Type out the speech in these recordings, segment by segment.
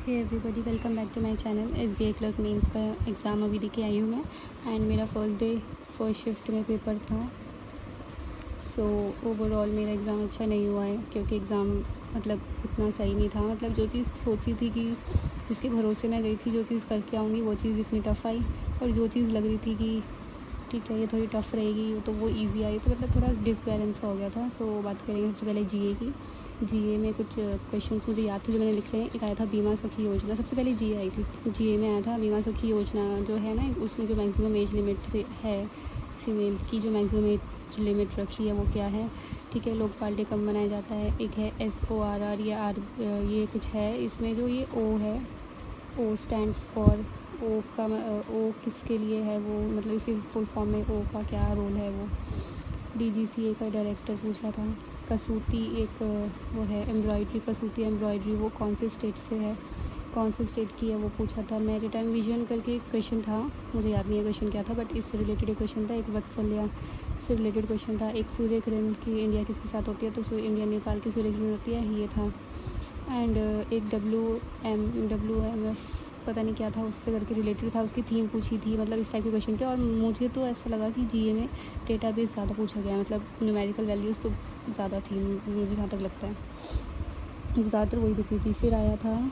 Hey everybody, welcome back to my channel. SBI clerk mains का exam अभी देके आई हूँ मैं। एंड मेरा फर्स्ट शिफ्ट में पेपर था। सो ओवरऑल मेरा एग्ज़ाम अच्छा नहीं हुआ है, क्योंकि एग्ज़ाम मतलब इतना सही नहीं था। मतलब जो चीज़ सोची थी कि जिसके भरोसे मैं गई थी, जो चीज़ करके आऊँगी वो चीज़ इतनी टफ़ आई, और जो चीज़ लग रही थी कि ठीक है ये थोड़ी टफ़ रहेगी तो वो इजी आई, तो मतलब थोड़ा डिसबैलेंस हो गया था। सो बात करेंगे सबसे पहले जीए की। जीए में कुछ क्वेश्चंस मुझे याद थे जो मैंने लिखे हैं। एक आया था बीमा सखी योजना, सबसे पहले जीए आई थी। जीए में आया था बीमा सखी योजना जो है ना, उसमें जो मैक्सिमम एज लिमिट है फीमेल की, जो मैक्सिमम एज लिमिट रखी है वो क्या है। ठीक है, लोकपाल डे कब मनाया जाता है। एक है SORR या आर, ये कुछ है इसमें। जो ये ओ है, ओ स्टैंड्स फॉर, ओ किसके लिए है वो, मतलब इसके फुल फॉर्म में ओ का क्या रोल है वो। DGCA का डायरेक्टर पूछा था। कसूती एक वो है एम्ब्रॉयड्री, कसूती एम्ब्रॉयड्री वो कौन से स्टेट से है, कौन से स्टेट की है वो पूछा था। मैरीटाइम विजन करके एक क्वेश्चन था, मुझे याद नहीं है क्वेश्चन क्या था, बट इससे रिलेटेड एक क्वेश्चन था। एक वत्सल्या से रिलेटेड क्वेश्चन था। एक सूर्य किरण की इंडिया किसके साथ होती है, तो इंडिया नेपाल की सूर्य किरण होती है, ये था। एंड एक WMF पता नहीं क्या था, उससे करके रिलेटेड था, उसकी थीम पूछी थी। मतलब इस टाइप के क्वेश्चन थे। और मुझे तो ऐसा लगा कि जीए में डेटाबेस ज़्यादा पूछा गया है, मतलब न्यूमेरिकल वैल्यूज़ तो ज़्यादा थी, मुझे जहाँ तक लगता है ज़्यादातर वही दिख रही थी। फिर आया था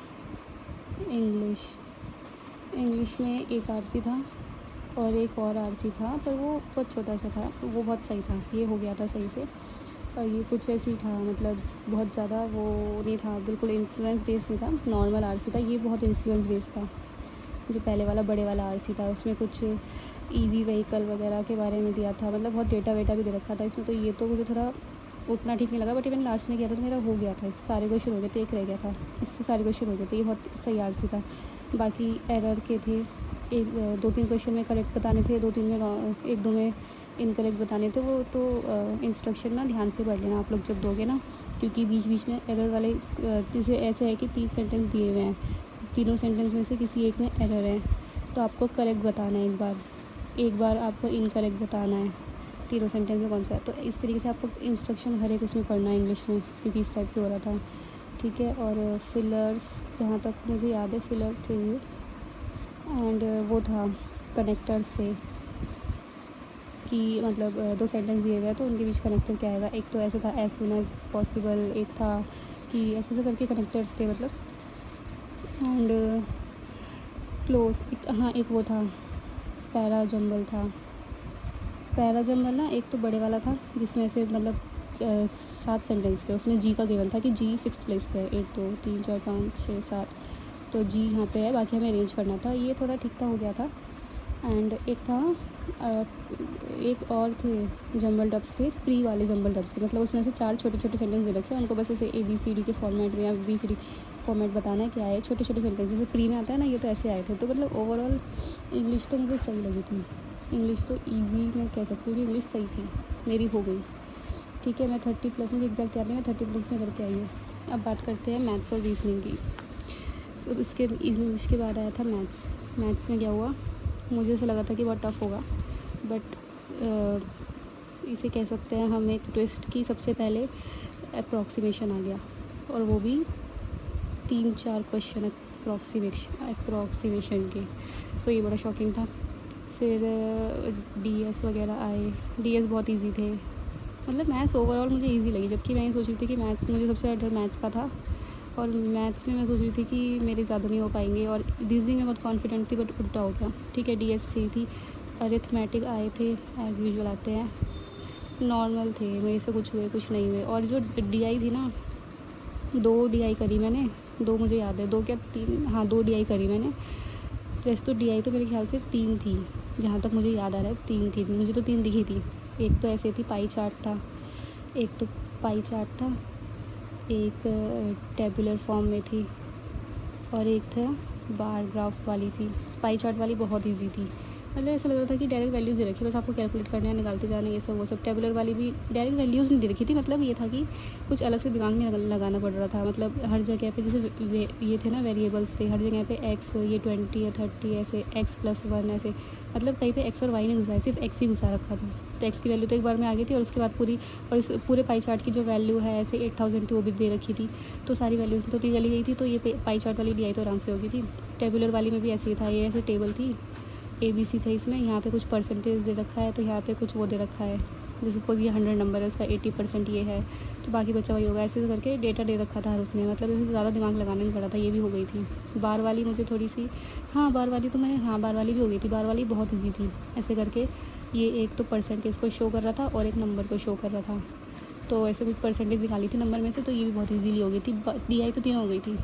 इंग्लिश में एक आरसी था और एक और आरसी था, पर वो बहुत छोटा सा था, तो वो बहुत सही था, ये हो गया था सही से। और ये कुछ ऐसे ही था, मतलब बहुत ज़्यादा वो नहीं था, बिल्कुल इन्फ्लुएंस बेस्ड नहीं था, नॉर्मल आरसी था। ये बहुत इन्फ्लुएंस बेस्ड था। जो पहले वाला बड़े वाला आरसी था, उसमें कुछ EV व्हीकल वगैरह के बारे में दिया था, मतलब बहुत डेटा वेटा भी दे रखा था इसमें। तो ये तो मुझे थोड़ा उतना ठीक नहीं लगा, बट ये मैंने लास्ट में किया था तो मेरा हो गया था। इससे सारे क्वेश्चन हो गए थे, एक रह गया था, इससे सारे क्वेश्चन हो गए थे। ये बहुत सही आरसी था। बाकी एरर के थे, एक 2-3 क्वेश्चन में करेक्ट बताने थे, 2-3 में एक दो में इनकरेक्ट बताने थे। वो तो इंस्ट्रक्शन ना ध्यान से पढ़ लेना आप लोग जब दोगे ना, क्योंकि बीच बीच में एरर वाले जैसे ऐसे है कि 3 सेंटेंस दिए हुए हैं, तीनों सेंटेंस में से किसी एक में एरर है, तो आपको करेक्ट बताना है। एक बार आपको इनकरेक्ट बताना है तीनों सेंटेंस में कौन सा है। तो इस तरीके से आपको इंस्ट्रक्शन हर एक उसमें पढ़ना है इंग्लिश में, क्योंकि इस टाइप से हो रहा था। ठीक है, और फिलर्स जहाँ तक मुझे याद है फिलर थे, एंड वो था कनेक्टर्स थे कि मतलब 2 सेंटेंस दिए हुए हैं तो उनके बीच कनेक्टर क्या आएगा। एक तो ऐसे था एज सून एज पॉसिबल, एक था कि ऐसे करके कनेक्टर्स थे मतलब। एंड क्लोज हाँ एक वो था पैरा जंबल था। पैरा जंबल ना एक तो बड़े वाला था, जिसमें से मतलब 7 सेंटेंस थे। उसमें जी का गिवन था कि जी 6th प्लेस पे है, 1 2 3 4 5 6 7, तो जी यहाँ पे है, बाकी हमें अरेंज करना था। ये थोड़ा ठीक ठाक हो गया था। एंड एक था एक और थे जंबल डब्स थे, प्री वाले जंबल डब्स थे, मतलब उसमें से 4 छोटे छोटे सेंटेंस दे रखे हैं, उनको बस ऐसे ABCD के फॉर्मेट में या BCD फॉर्मेट बताना है क्या है। छोटे छोटे सेंटेंस जैसे प्री में आता है ना, ये तो ऐसे आए थे। तो मतलब ओवरऑल इंग्लिश तो मुझे सही लगी थी। इंग्लिश तो ईजी मैं कह सकती हूँ कि इंग्लिश सही थी, मेरी हो गई। ठीक है, मैं 30+, मुझे एग्जैक्ट याद नहीं, मैं 30+ में करके आई हूँ। अब बात करते हैं मैथ्स और रीजनिंग की। तो उसके इंग्लिश के बाद आया था मैथ्स में क्या हुआ, मुझे ऐसा लगा था कि बहुत टफ़ होगा, बट इसे कह सकते हैं हम एक ट्विस्ट की। सबसे पहले अप्रॉक्सीमेशन आ गया, और वो भी 3-4 क्वेश्चन अप्रॉक्सीमेशन के। सो ये बड़ा शॉकिंग था। फिर DS वगैरह आए, DS बहुत इजी थे। मतलब मैथ्स ओवरऑल मुझे इजी लगी, जबकि मैं ये सोच रही थी कि मैथ्स मुझे सबसे ज़्यादा डर मैथ्स का था, और मैथ्स में मैं सोच रही थी कि मेरे ज़्यादा नहीं हो पाएंगे, और रीजनिंग में बहुत कॉन्फिडेंट थी, बट उल्टा हो गया। ठीक है, DS सही थी। अरिथमेटिक आए थे, एज़ यूजुअल आते हैं, नॉर्मल थे, मेरे से कुछ हुए कुछ नहीं हुए। और जो DI थी ना, 2 DI करी मैंने, 2 मुझे याद है, 2 क्या 3, हाँ 2 DI करी मैंने। वैसे तो DI तो मेरे ख्याल से 3 थी, जहाँ तक मुझे याद आ रहा है 3 थी, मुझे तो 3 दिखी थी। एक तो ऐसे थी, पाई चार्ट था, एक टेबुलर फॉर्म में थी, और एक था बार ग्राफ वाली थी। पाई चार्ट वाली बहुत इजी थी, मतलब ऐसा लग रहा था कि डायरेक्ट वैल्यूज़ दे रखी है, बस आपको कैलकुलेट करना है, निकालते जाना है, ये सब वो सब। टेबुलर वाली भी डायरेक्ट वैल्यूज़ नहीं दे रखी थी, मतलब ये था कि कुछ अलग से दिमाग में लगाना पड़ रहा था। मतलब हर जगह पे जैसे ये थे ना वेरिएबल्स थे, हर जगह पे एक्स, ये 20 या 30 ऐसे, x+1 ऐसे, मतलब कहीं पे एक्स और वाई नहीं घुसा है, सिर्फ एक्स ही घुसा रखा था। तो एक्स की वैल्यू तो एक बार में आ गई थी, और उसके बाद पूरी, और इस पूरे पाई चार्ट की जो वैल्यू है ऐसे 8000 थी, वो भी दे रखी थी। तो सारी वैल्यूज़ तो चली गई थी, तो ये पाई चार्ट वाली DI तो आराम से हो गई थी। टेबुलर वाली में भी ऐसे ही था, ये ऐसे टेबल थी, ABC था इसमें, यहाँ पे कुछ परसेंटेज दे रखा है, तो यहाँ पे कुछ वो दे रखा है, जैसे सपोज ये 100 नंबर है, उसका 80% ये है, तो बाकी बचा वही होगा, ऐसे करके डेटा दे रखा था हर उसमें। मतलब इसमें ज़्यादा दिमाग लगाना नहीं पड़ा था, ये भी हो गई थी। बार वाली मुझे थोड़ी सी, हाँ बार वाली तो मैंने, हाँ बार वाली भी हो गई थी, बार वाली बहुत ईजी थी। ऐसे करके ये एक तो परसेंटेज को शो कर रहा था और एक नंबर को शो कर रहा था, तो ऐसे कुछ परसेंटेज निकाली थी नंबर में से, तो ये भी बहुत ईजीली हो गई थी। DI तो तीनों हो गई थी।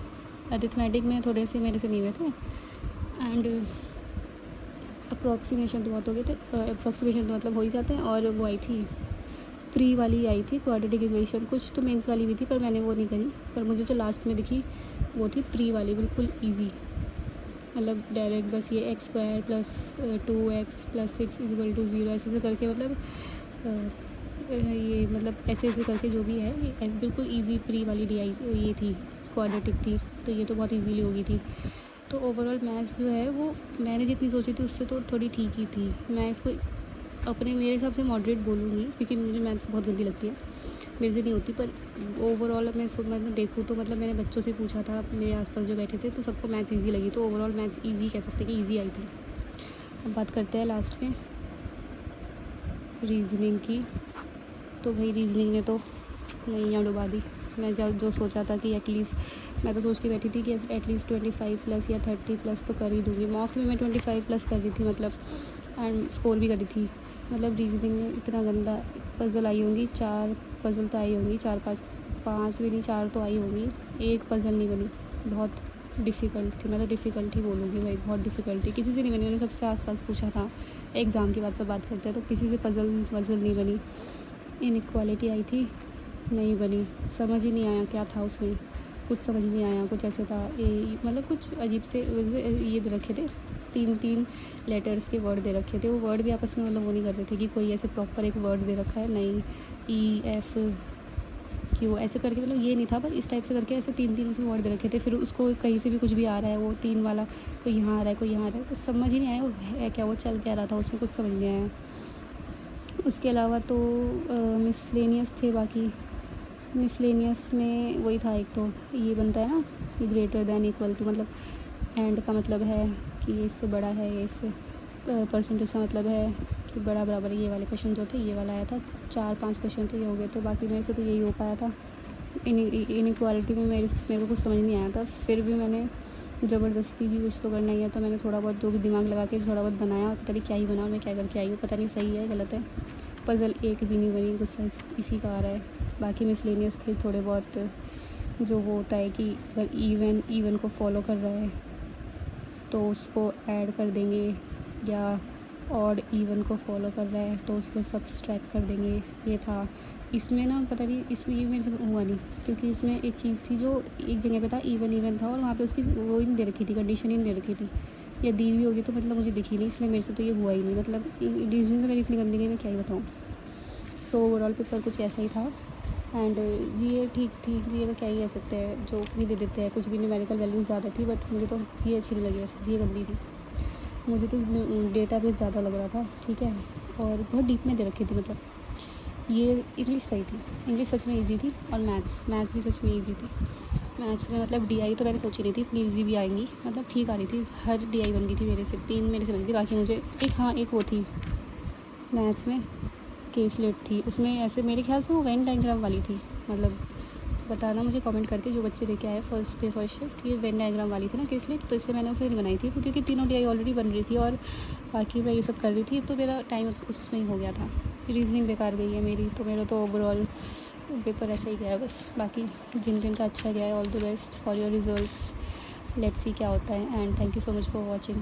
अरिथमेटिक में थोड़े से मेरे से नहीं हुए थे, एंड अप्रॉक्सीमेशन तो बहुत हो गए थे, अप्रॉक्सीमेशन तो मतलब हो ही जाते हैं। और वो आई थी प्री वाली, आई थी क्वाड्रेटिक इक्वेशन, कुछ तो मेंस वाली भी थी, पर मैंने वो नहीं करी। पर मुझे जो लास्ट में दिखी वो थी प्री वाली, बिल्कुल इजी, मतलब डायरेक्ट बस ये x² + 2x + 6 = 0 ऐसे ऐसे करके, मतलब ये मतलब ऐसे ऐसे करके जो भी है, ये बिल्कुल इजी प्री वाली DI ये थी, क्वाड्रेटिक थी, तो ये तो बहुत इजीली हो गई थी। तो ओवरऑल मैथ्स जो है वो मैंने जितनी सोची थी उससे तो थोड़ी ठीक ही थी। मैं इसको अपने मेरे हिसाब से मॉडरेट बोलूँगी, क्योंकि मुझे मैथ्स बहुत गंदी लगती है, मेरे से नहीं होती। पर ओवरऑल मैं देखूँ तो मतलब मैंने बच्चों से पूछा था, मेरे आसपास जो बैठे थे, तो सबको मैथ्स ईजी लगी, तो ओवरऑल मैथ्स ईजी कह सकते हैं कि ईजी आई थी। अब बात करते हैं लास्ट में रीजनिंग की। तो भाई रीजनिंग ने तो नैया डुबा दी। मैं जो सोचा था कि एटलीस्ट, मैं तो सोच के बैठी थी कि एटलीस्ट 25+ या 30+ तो कर ही दूँगी। मॉक में मैं 25+ कर रही थी, मतलब एंड स्कोर भी करी थी। मतलब रीजनिंग में इतना गंदा पज़ल आई होंगी, 4 पज़ल तो आई होंगी, 4-5 भी नहीं, 4 तो आई होंगी, एक पज़ल नहीं बनी। बहुत डिफ़िकल्ट थी, मैं तो डिफ़िकल्ट ही बोलूँगी भाई, बहुत डिफ़िकल्ट थी। किसी से नहीं बनी, मैंने सबसे आसपास पूछा था, एग्ज़ाम के बाद सब बात करते हैं, तो किसी से पज़ल नहीं बनी। इनइक्वालिटी आई थी, नहीं बनी, समझ ही नहीं आया क्या था उसमें, कुछ समझ नहीं आया। कुछ ऐसे था मतलब कुछ अजीब से ये दे रखे थे, 3-3 लेटर्स के वर्ड दे रखे थे। वो वर्ड भी आपस में मतलब वो नहीं कर रहे थे कि कोई ऐसे प्रॉपर एक वर्ड दे रखा है, नहीं EFQ ऐसे करके, मतलब ये नहीं था, बस इस टाइप से करके ऐसे 3-3 उसमें वर्ड दे रखे थे। फिर उसको कहीं से भी कुछ भी आ रहा है, वो 3 वाला कोई यहाँ आ रहा है, कोई यहाँ आ रहा है, कुछ समझ ही नहीं आया वो है क्या, वो चल क्या रहा था उसमें, कुछ समझ नहीं आया। उसके अलावा तो मिसलेनियस थे बाकी। मिसलेनियस में वही था, एक तो ये बनता है ना, ग्रेटर दैन इक्वल टू, मतलब एंड का मतलब है कि ये इससे बड़ा है, ये इससे परसेंटेज का मतलब है कि बड़ा बराबर है। ये वाले क्वेश्चन जो थे, ये वाला आया था, 4-5 क्वेश्चन तो ये हो गए थे, बाकी मेरे से तो यही हो पाया था। इनइक्वालिटी में मेरे को कुछ समझ नहीं आया था, फिर भी मैंने ज़बरदस्ती की कुछ तो करना ही है, तो मैंने थोड़ा बहुत जो भी दिमाग लगा के थोड़ा बहुत बनाया, पता नहीं क्या ही बना, मैं क्या करके आई हूँ, पता नहीं सही है गलत है। पज़ल एक भी नहीं बनी, गुस्सा इसी का आ रहा है। बाकी मिसलेनियस थे थोड़े बहुत, जो वो होता है कि अगर इवन को फॉलो कर रहा है तो उसको ऐड कर देंगे, या ऑड इवन को फॉलो कर रहा है तो उसको सब्सट्रैक्ट कर देंगे, ये था। इसमें ना पता नहीं, इसमें ये मेरे से हुआ नहीं, क्योंकि इसमें एक चीज़ थी जो एक जगह पे था, इवन था, और वहाँ पे उसकी वो ही नहीं दे रखी थी, कंडीशन ही नहीं दे रखी थी, या दी हुई होगी तो मतलब मुझे दिखी नहीं, इसलिए मेरे से तो ये हुआ ही नहीं। मतलब रीजनिंग तो मेरी इतनी गंदी गई, मैं क्या ही बताऊँ। सो ओवरऑल पेपर कुछ ऐसा ही था। एंड GA ठीक थी, GA का क्या ही कह सकते हैं, जो भी दे देते हैं, कुछ भी न्यूमेरिकल वैल्यूज़ ज़्यादा थी, बट मुझे तो GA अच्छी नहीं लगी, वैसे GA गंदी थी। मुझे तो डेटा बेस ज़्यादा लग रहा था, ठीक है, और बहुत डीप में दे रखी थी। मतलब ये इंग्लिश सही थी, इंग्लिश सच में ईजी थी, और मैथ्स भी सच में ईजी थी। मैथ्स में मतलब DI तो मैंने सोची नहीं थी इतनी ईजी भी आएंगी, मतलब ठीक आ रही थी, हर DI बन गई थी मेरे से, 3 मेरे से बनी थी, बाकी मुझे एक वो थी मैथ्स में, केसलेट थी, उसमें ऐसे मेरे ख्याल से वो वेन डायग्राम वाली थी। मतलब बताना मुझे कमेंट करके, जो बच्चे लेके आए फर्स्ट डे फर्स्ट शिफ्ट, ये वेन डायग्राम वाली थी ना केसलेट, तो इसलिए मैंने उसे नहीं बनाई थी, क्योंकि तीनों DI ऑलरेडी बन रही थी, और बाकी मैं ये सब कर रही थी, तो मेरा टाइम उसमें ही हो गया था। रीजनिंग बेकार गई है मेरी, तो मेरा तो ओवरऑल पेपर ऐसा ही गया है बस। बाकी जिन जिन का अच्छा गया है, all the best for your results, let's see क्या होता है, and thank you so much for watching.